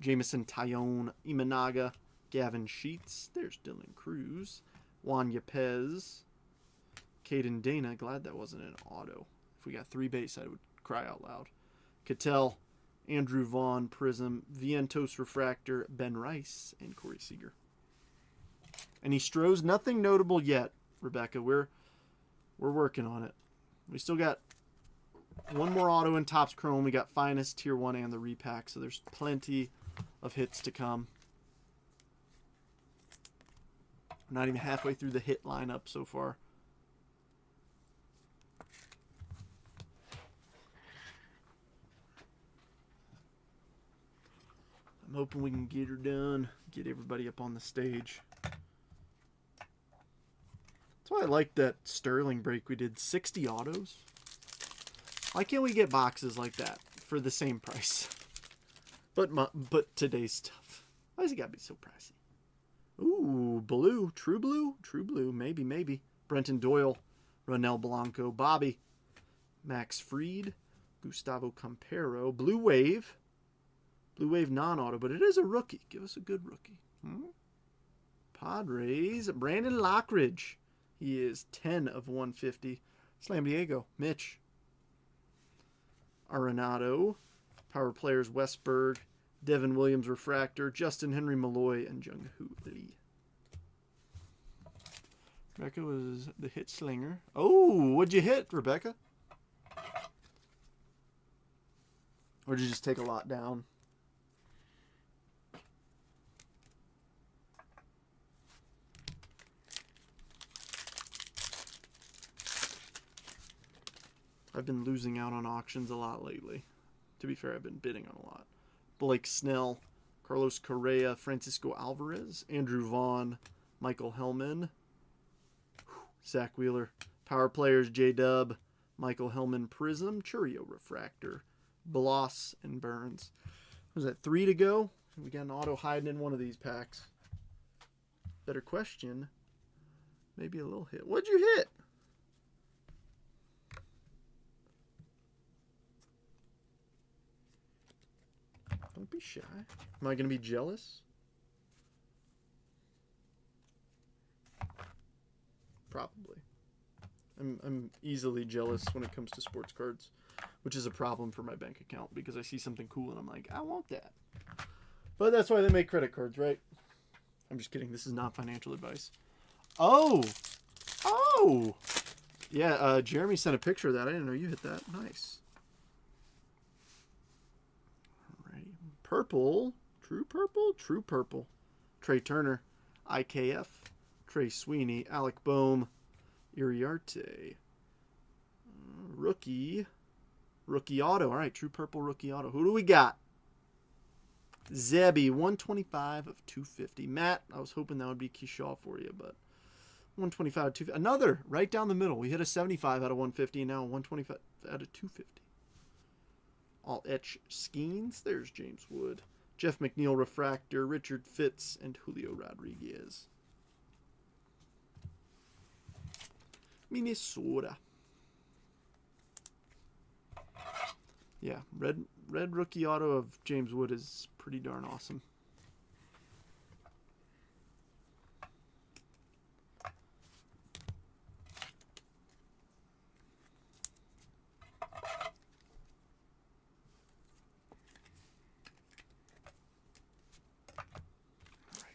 Jameson Tyone, Imanaga, Gavin Sheets. There's Dylan Cruz. Juan Yepez. Caden Dana. Glad that wasn't an auto. If we got 3 base, I would cry out loud. Cattell, Andrew Vaughn, Prism, Vientos Refractor, Ben Rice, and Corey Seager. Any Stros? Nothing notable yet, Rebecca. We're working on it. We still got one more auto in Topps Chrome. We got Finest, Tier 1, and the repack, so there's plenty of hits to come. We're not even halfway through the hit lineup so far. I'm hoping we can get her done, get everybody up on the stage. That's why I like that Sterling break we did. 60 autos. Why can't we get boxes like that for the same price? But today's stuff. Why does it got to be so pricey? Ooh, blue. True blue? True blue. Maybe. Brenton Doyle. Ronel Blanco. Bobby. Max Fried. Gustavo Campero. Blue Wave. Blue Wave non-auto, but it is a rookie. Give us a good rookie. Padres. Brandon Lockridge. He is 10 of 150. Slam Diego. Mitch. Arenado. Power players Westberg. Devin Williams Refractor. Justin Henry Malloy. And Jung-Hoo Lee. Rebecca was the hit slinger. Oh, what'd you hit, Rebecca? Or did you just take a lot down? I've been losing out on auctions a lot lately. To be fair, I've been bidding on a lot. Blake Snell, Carlos Correa, Francisco Alvarez, Andrew Vaughn, Michael Hellman, Zach Wheeler. Power players J-Dub, Michael Hellman Prism, Churio Refractor, Bloss, and Burns. Was that 3 to go? We got an auto hiding in one of these packs. Better question. Maybe a little hit. What'd you hit? Don't be shy. Am I going to be jealous? Probably. I'm easily jealous when it comes to sports cards, which is a problem for my bank account because I see something cool and I'm like, I want that. But that's why they make credit cards, right? I'm just kidding. This is not financial advice. Oh! Yeah, Jeremy sent a picture of that. I didn't know you hit that. Nice. Purple. True purple. Trey Turner. IKF. Trey Sweeney. Alec Boehm. Iriarte. Rookie auto. All right, true purple rookie auto. Who do we got? Zebby. 125 of 250. Matt, I was hoping that would be Keyshaw for you, but 125 of 250. Another right down the middle. We hit a 75 out of 150 and now 125 out of 250. All etch Skeens. There's James Wood. Jeff McNeil Refractor. Richard Fitz. And Julio Rodriguez. Minnesota. Yeah, red rookie auto of James Wood is pretty darn awesome.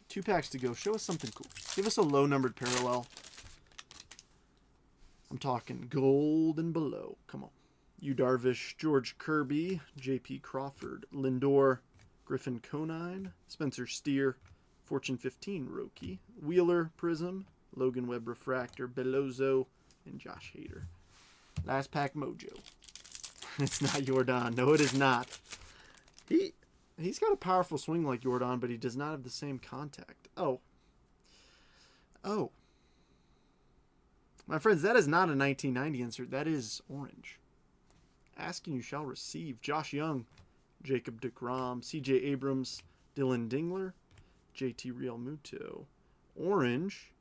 Two packs to go. Show us something cool. Give us a low-numbered parallel. I'm talking gold and below. Come on. Yu Darvish, George Kirby, J.P. Crawford, Lindor, Griffin Conine, Spencer Steer, Fortune 15 Rookie, Wheeler Prism, Logan Webb Refractor, Belozo, and Josh Hader. Last pack mojo. It's not Jordan. No, it is not. He's got a powerful swing like Jordan, but he does not have the same contact. Oh. Oh. My friends, that is not a 1990 insert. That is orange. Asking you shall receive. Josh Young, Jacob deGrom, C.J. Abrams, Dylan Dingler, J.T. Realmuto. Orange.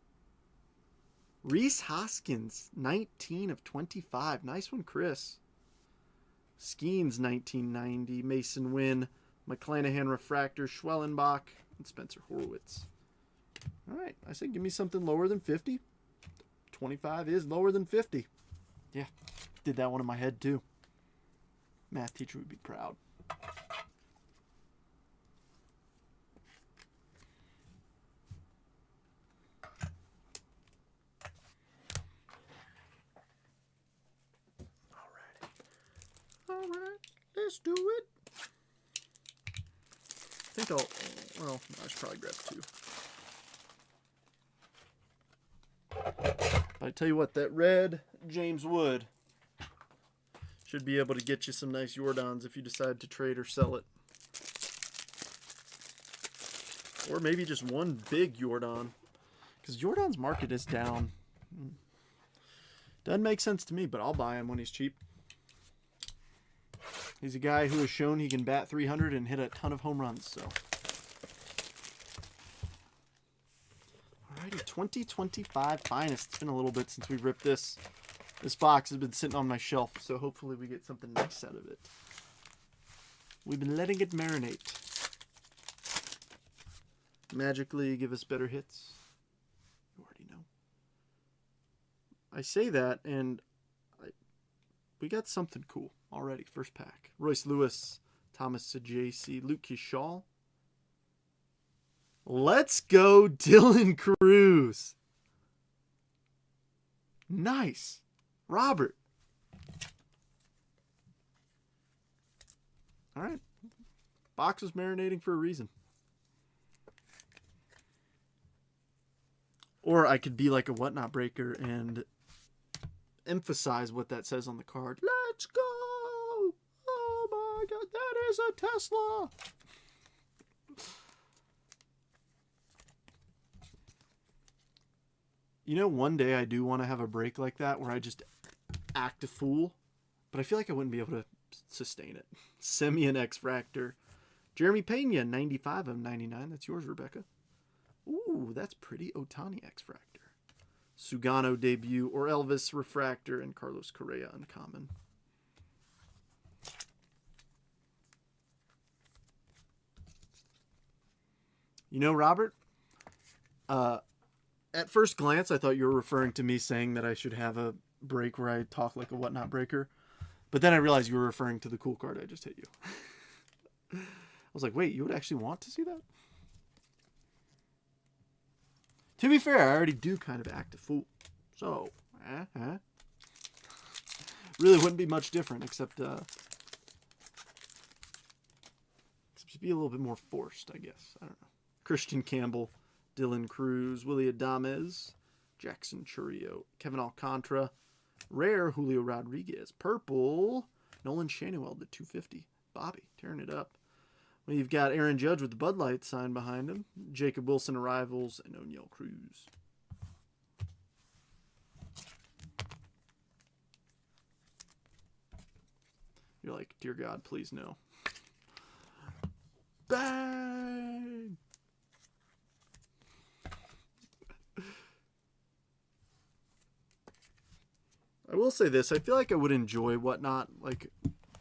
Reese Hoskins, 19 of 25. Nice one, Chris. Skeens, 1990. Mason Wynn, McClanahan Refractor, Schwellenbach, and Spencer Horwitz. All right, I said give me something lower than 50. 25 is lower than 50. Yeah, did that one in my head too. Math teacher would be proud. All right, let's do it. I think well, I should probably grab two. But I tell you what, that red James Wood should be able to get you some nice Jordans if you decide to trade or sell it. Or maybe just one big Jordan. Because Jordan's market is down. Doesn't make sense to me, but I'll buy him when he's cheap. He's a guy who has shown he can bat 300 and hit a ton of home runs. So, alrighty, 2025 Finest. It's been a little bit since we've ripped this. This box has been sitting on my shelf, so hopefully we get something nice out of it. We've been letting it marinate. Magically give us better hits. You already know. I say that, and we got something cool already. First pack. Royce Lewis, Thomas Sajaci, Luke Kishal. Let's go, Dylan Cruz. Nice. Robert. All right. Box was marinating for a reason. Or I could be like a whatnot breaker and emphasize what that says on the card. Let's go! Oh my God, that is a Tesla! You know, one day I do want to have a break like that where I just act a fool, but I feel like I wouldn't be able to sustain it. Semyon X-Fractor. Jeremy Pena, 95 of 99. That's yours, Rebecca. Ooh, that's pretty. Ohtani X-Fractor. Sugano debut, or Elvis Refractor, and Carlos Correa uncommon. You know, Robert, at first glance, I thought you were referring to me saying that I should have a break where I talk like a whatnot breaker. But then I realized you were referring to the cool card I just hit you. I was like, wait, you would actually want to see that? To be fair, I already do kind of act a fool. So, really wouldn't be much different, except to be a little bit more forced, I guess. I don't know. Christian Campbell, Dylan Cruz, Willie Adames, Jackson Churio, Kevin Alcantara, rare Julio Rodriguez, purple Nolan Shanuel to 250. Bobby tearing it up. Well, you've got Aaron Judge with the Bud Light sign behind him, Jacob Wilson arrivals, and O'Neal Cruz. You're like, dear God, please no. Bang! I will say this, I feel like I would enjoy whatnot, like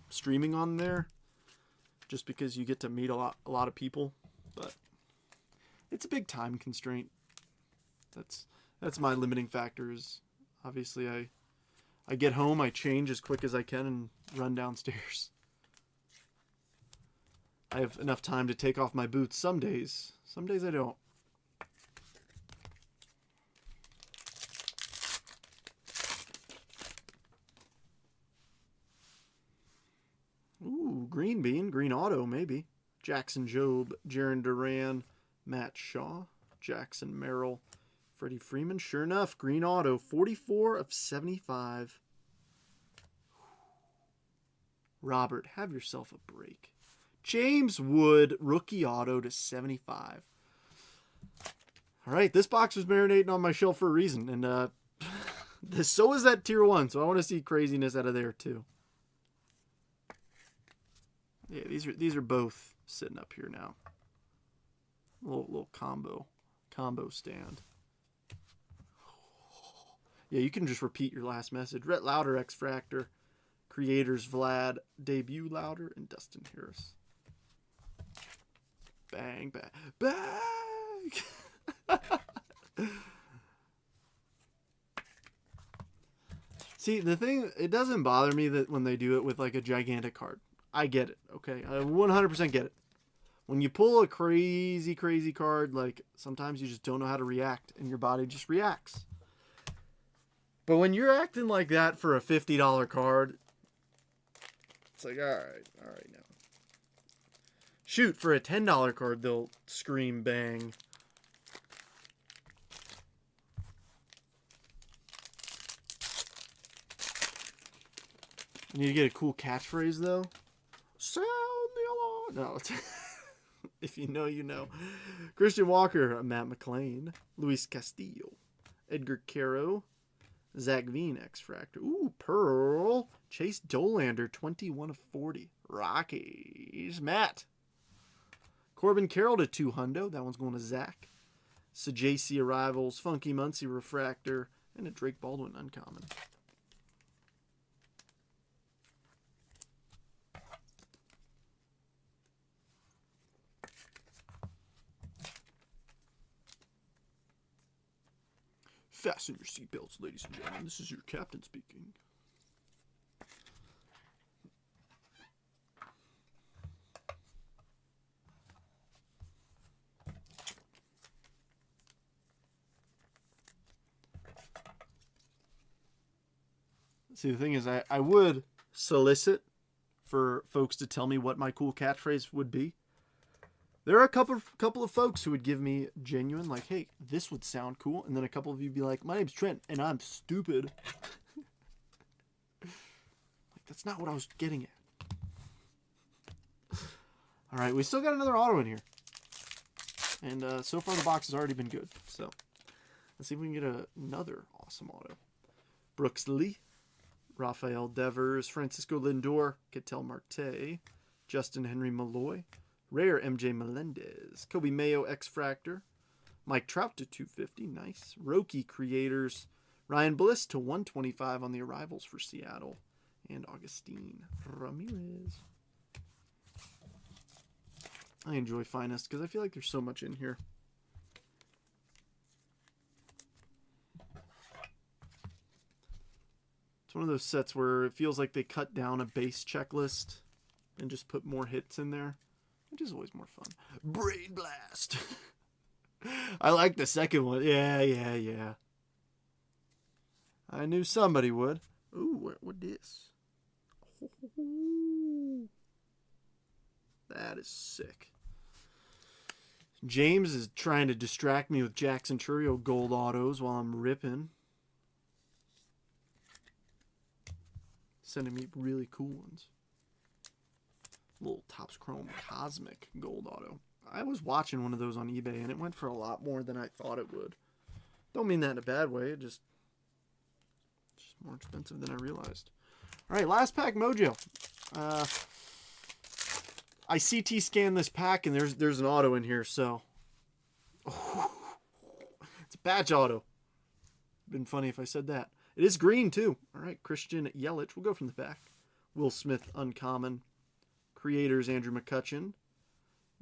streaming on there, just because you get to meet a lot of people, but it's a big time constraint. That's my limiting factor. Is obviously I get home, I change as quick as I can, and run downstairs. I have enough time to take off my boots some days. Some days I don't. Ooh, Green Bean, Green Auto, maybe. Jackson Jobe, Jaron Duran, Matt Shaw, Jackson Merrill, Freddie Freeman. Sure enough, Green Auto, 44 of 75. Robert, have yourself a break. James Wood, rookie auto to 75. All right, this box was marinating on my shelf for a reason, and so is that tier 1, so I want to see craziness out of there too. Yeah, these are both sitting up here now. Little combo stand. Yeah, you can just repeat your last message. Rhett Lauder, X-Fractor. Creators Vlad, debut Lauder, and Dustin Harris. Bang, bang, bang! See, the thing, it doesn't bother me that when they do it with like a gigantic card. I get it, okay? I 100% get it. When you pull a crazy card, like sometimes you just don't know how to react and your body just reacts. But when you're acting like that for a $50 card, it's like, all right now. Shoot, for a $10 card, they'll scream bang. I need to get a cool catchphrase, though. Sound the alarm. No, if you know, you know. Christian Walker, Matt McLean, Luis Castillo, Edgar Caro, Zach Veen, X-Fractor. Ooh, Pearl. Chase Dolander, 21 of 40. Rockies. Matt. Corbin Carroll to 200. That one's going to Zach. Sajc Arrivals, Funky Muncie Refractor, and a Drake Baldwin Uncommon. Fasten your seatbelts, ladies and gentlemen. This is your captain speaking. See, the thing is, I would solicit for folks to tell me what my cool catchphrase would be. There are a couple of folks who would give me genuine, like, hey, this would sound cool. And then a couple of you be like, my name's Trent, and I'm stupid. Like, that's not what I was getting at. All right, we still got another auto in here. And so far the box has already been good. So let's see if we can get another awesome auto. Brooks Lee, Rafael Devers, Francisco Lindor, Ketel Marte, Justin Henry Malloy, Rare MJ Melendez, Kobe Mayo X-Fractor, Mike Trout to 250, nice. Roki Creators, Ryan Bliss to 125 on the arrivals for Seattle, and Augustine Ramirez. I enjoy Finest because I feel like there's so much in here. It's one of those sets where it feels like they cut down a base checklist and just put more hits in there, which is always more fun. Brain Blast. I like the second one. Yeah. I knew somebody would. Ooh, what this? Ooh, that is sick. James is trying to distract me with Jackson Chourio gold autos while I'm ripping. Sending me really cool ones. Little Topps Chrome Cosmic gold auto. I was watching one of those on eBay and it went for a lot more than I thought it would. Don't mean that in a bad way. It's just more expensive than I realized. All right, last pack mojo. I CT scanned this pack and there's an auto in here, so it's a patch auto. Been funny if I said that. It is green too. All right, Christian Yelich. We'll go from the back. Will Smith Uncommon. Creators Andrew McCutcheon.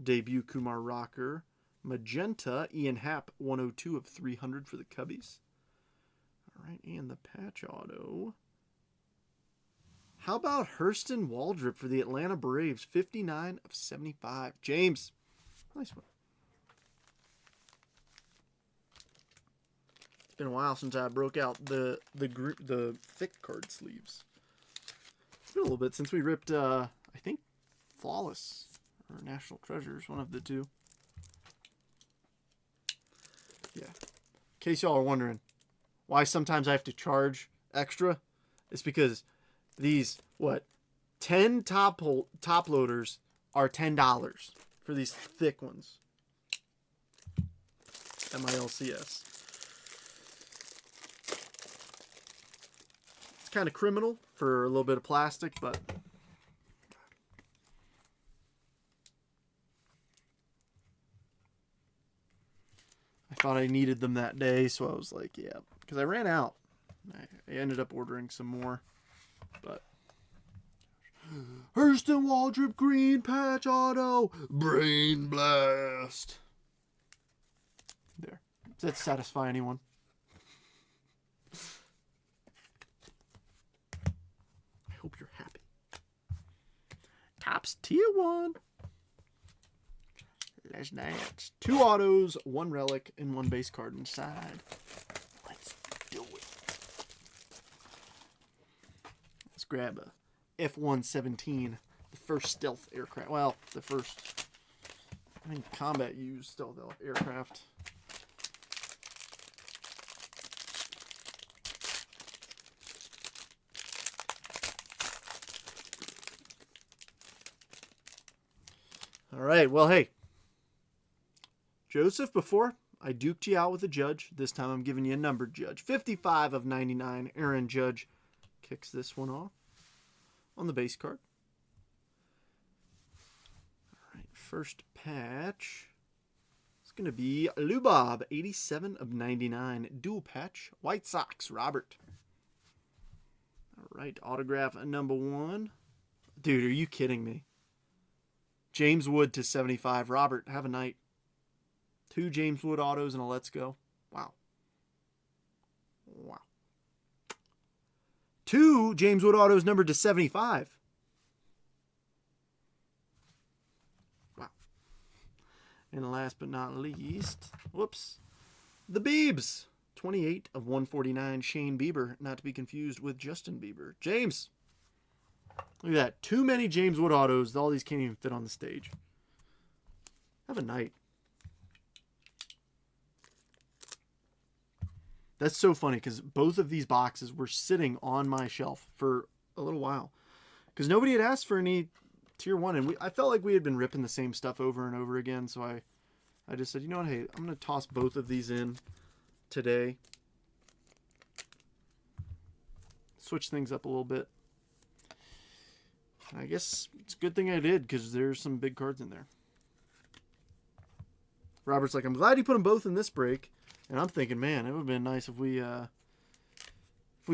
Debut Kumar Rocker. Magenta Ian Happ 102 of 300 for the Cubbies. All right, and the patch auto. How about Hurston Waldrop for the Atlanta Braves? 59 of 75. James. Nice one. It's been a while since I broke out the thick card sleeves. It's been a little bit since we ripped, I think, Flawless or National Treasures, one of the two. Yeah. In case y'all are wondering why sometimes I have to charge extra, it's because these, 10 top loaders are $10 for these thick ones. MILCS. It's kind of criminal for a little bit of plastic, but I thought I needed them that day, so I was like, yeah, because I ran out. I ended up ordering some more, but Hurston Waldrop Green Patch Auto Brain Blast. There. Does that satisfy anyone? I hope you're happy. Topps Tier 1. Let's dance. 2 autos, 1 relic, and 1 base card inside. Let's do it. Let's grab a F-117, the first stealth aircraft. Well, the first, I think, combat used stealth aircraft. All right, well, hey. Joseph, before I duked you out with a judge, this time I'm giving you a numbered judge. 55 of 99. Aaron Judge kicks this one off on the base card. All right, first patch. It's going to be Lubob, 87 of 99. Dual patch, White Sox, Robert. All right, autograph number 1. Dude, are you kidding me? James Wood to 75. Robert, have a night. 2 James Wood autos and a let's go. Wow. Wow. 2 James Wood autos numbered to 75. Wow. And last but not least, whoops, the Biebs. 28 of 149. Shane Bieber, not to be confused with Justin Bieber. James. Look at that. Too many James Wood autos. All these can't even fit on the stage. Have a night. That's so funny because both of these boxes were sitting on my shelf for a little while because nobody had asked for any Tier 1, and I felt like we had been ripping the same stuff over and over again, so I just said, you know what, hey, I'm going to toss both of these in today. Switch things up a little bit. I guess it's a good thing I did because there's some big cards in there. Robert's like, I'm glad you put them both in this break. And I'm thinking, man, it would have been nice if we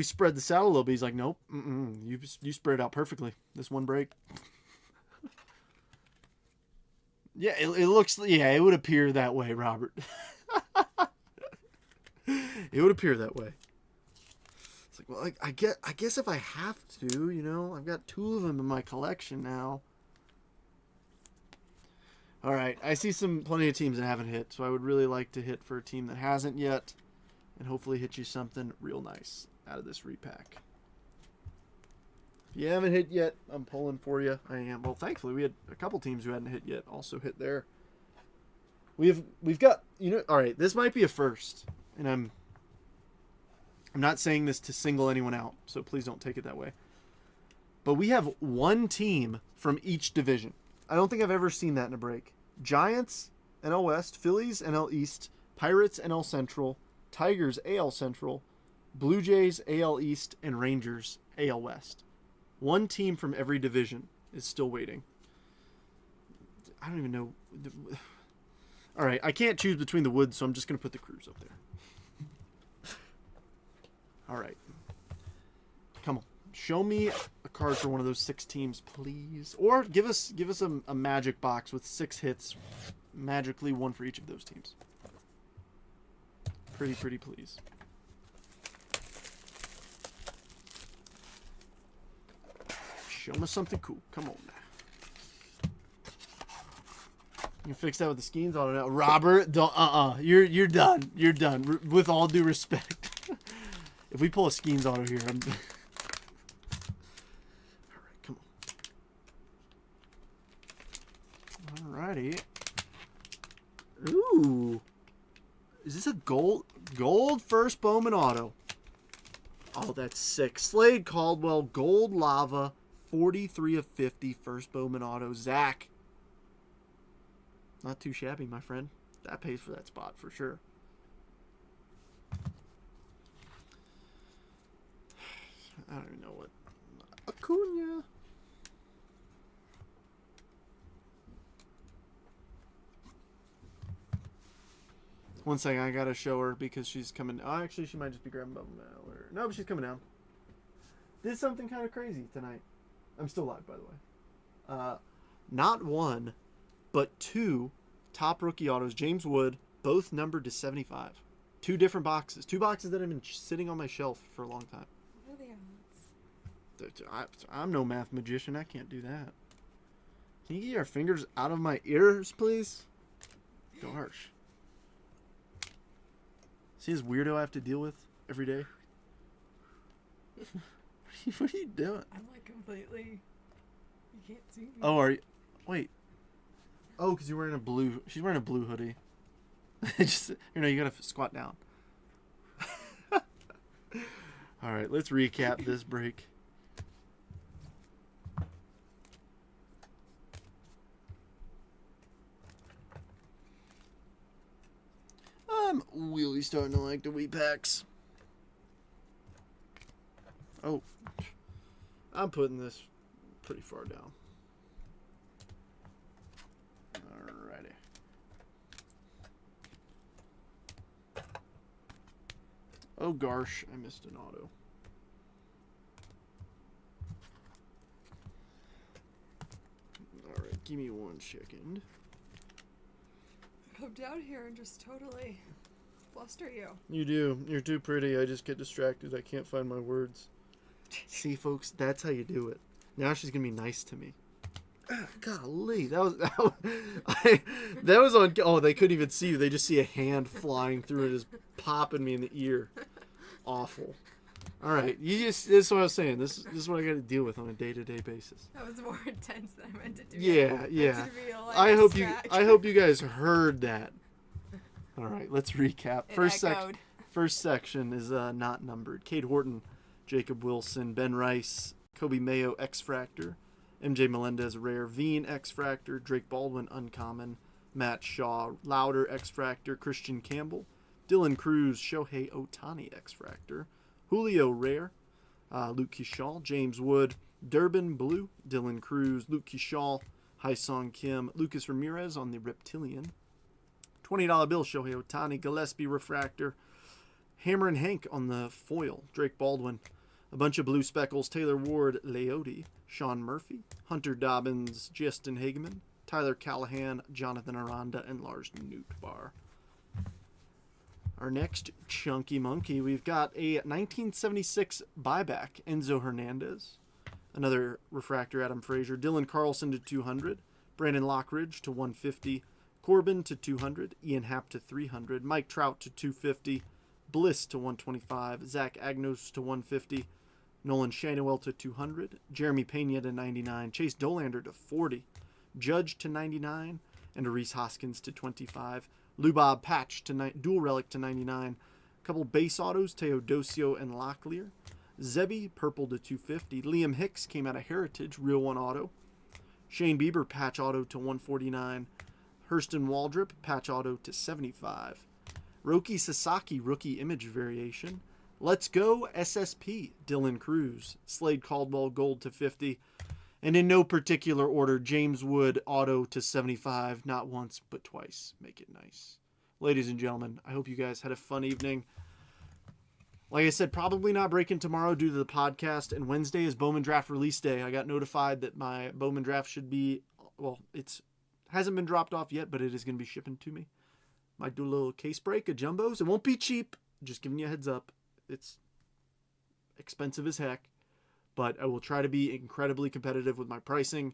spread this out a little bit. He's like, nope, you spread it out perfectly. This one break. Yeah, it looks, yeah, it would appear that way, Robert. It would appear that way. It's like, well, I guess if I have to, you know, I've got 2 of them in my collection now. All right, I see plenty of teams that haven't hit, so I would really like to hit for a team that hasn't yet and hopefully hit you something real nice out of this repack. If you haven't hit yet, I'm pulling for you. I am. Well, thankfully, we had a couple teams who hadn't hit yet also hit there. We've got, you know, all right, this might be a first, and I'm not saying this to single anyone out, so please don't take it that way. But we have 1 team from each division. I don't think I've ever seen that in a break. Giants, NL West, Phillies, NL East, Pirates, NL Central, Tigers, AL Central, Blue Jays, AL East, and Rangers, AL West. 1 team from every division is still waiting. I don't even know. All right, I can't choose between the Woods, so I'm just going to put the Crews up there. All right. Come on. Show me a card for one of those 6 teams, please. Or give us a magic box with 6 hits. Magically 1 for each of those teams. Pretty, please. Show me something cool. Come on now. You can fix that with the Skeens on it now. Robert, don't, You're done. You're done. With all due respect. If we pull a Skeens auto here, I'm... Alrighty. Ooh. Is this a gold first Bowman auto? Oh, that's sick. Slade Caldwell, gold lava, 43 of 50, first Bowman auto. Zach, Not too shabby, my friend. That pays for that spot for sure. I don't even know what. Acuna. One second, I gotta show her because she's coming. Oh, actually, she might just be grabbing Bubble Mail. No, but she's coming down. Did something kind of crazy tonight. I'm still live, by the way. Not one, but two top rookie autos. James Wood, both numbered to 75. Two different boxes. Two boxes that have been sitting on my shelf for a long time. What are the odds? I'm no math magician. I can't do that. Can you get your fingers out of my ears, please? Gosh. See this weirdo I have to deal with every day? What are you doing? I'm like completely... You can't see me. Oh, are you... Wait. Oh, because you're wearing a blue... She's wearing a blue hoodie. Just, you gotta squat down. All right, let's recap this break. I'm really starting to like the wheat packs. Oh, I'm putting this pretty far down. Alrighty. Oh gosh, I missed an auto. Alright, give me 1 second. Come down here and just totally fluster you. You do. You're too pretty. I just get distracted. I can't find my words. See, folks, that's how you do it. Now she's gonna be nice to me. Golly, that was on. Oh, they couldn't even see you. They just see a hand flying through and just popping me in the ear. Awful. All right, this is what I was saying. This is what I got to deal with on a day-to-day basis. That was more intense than I meant it to be. Yeah. Like I hope you guys heard that. All right, let's recap. First section is not numbered. Cade Horton, Jacob Wilson, Ben Rice, Kobe Mayo X-Fractor, MJ Melendez Rare, Veen X-Fractor, Drake Baldwin Uncommon, Matt Shaw Louder X-Fractor, Christian Campbell, Dylan Cruz, Shohei Ohtani X-Fractor, Julio Rare, Luke Kershaw, James Wood, Durbin Blue, Dylan Cruz, Luke Kershaw, Haisong Kim, Lucas Ramirez on the Reptilian, $20 bill, Shohei Ohtani, Gillespie Refractor, Hammer and Hank on the foil, Drake Baldwin, a bunch of blue speckles, Taylor Ward, Leote, Sean Murphy, Hunter Dobbins, Justin Hageman, Tyler Callahan, Jonathan Aranda, and Lars Nootbaar. Our next chunky monkey, we've got a 1976 buyback, Enzo Hernandez, another refractor, Adam Frazier, Dylan Carlson to 200, Brandon Lockridge to 150, Corbin to 200, Ian Happ to 300, Mike Trout to 250, Bliss to 125, Zach Agnos to 150, Nolan Schanuel to 200, Jeremy Pena to 99, Chase Dolander to 40, Judge to 99, and Reese Hoskins to 25. Lubob Patch to dual relic to 99. A couple base autos, Teodosio and Locklear. Zebby, purple to 250. Liam Hicks came out of Heritage, real one auto. Shane Bieber, patch auto to 149. Hurston Waldrop, patch auto to 75. Roki Sasaki, rookie image variation. Let's Go SSP, Dylan Cruz. Slade Caldwell, gold to 50. And in no particular order, James Wood, auto to 75. Not once, but twice. Make it nice. Ladies and gentlemen, I hope you guys had a fun evening. Like I said, probably not breaking tomorrow due to the podcast. And Wednesday is Bowman Draft release day. I got notified that my Bowman Draft should be, well, it hasn't been dropped off yet, but it is going to be shipping to me. Might do a little case break of jumbos. It won't be cheap. Just giving you a heads up. It's expensive as heck. But I will try to be incredibly competitive with my pricing,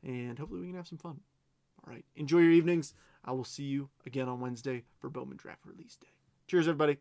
and hopefully we can have some fun. All right. Enjoy your evenings. I will see you again on Wednesday for Bowman Draft Release Day. Cheers, everybody.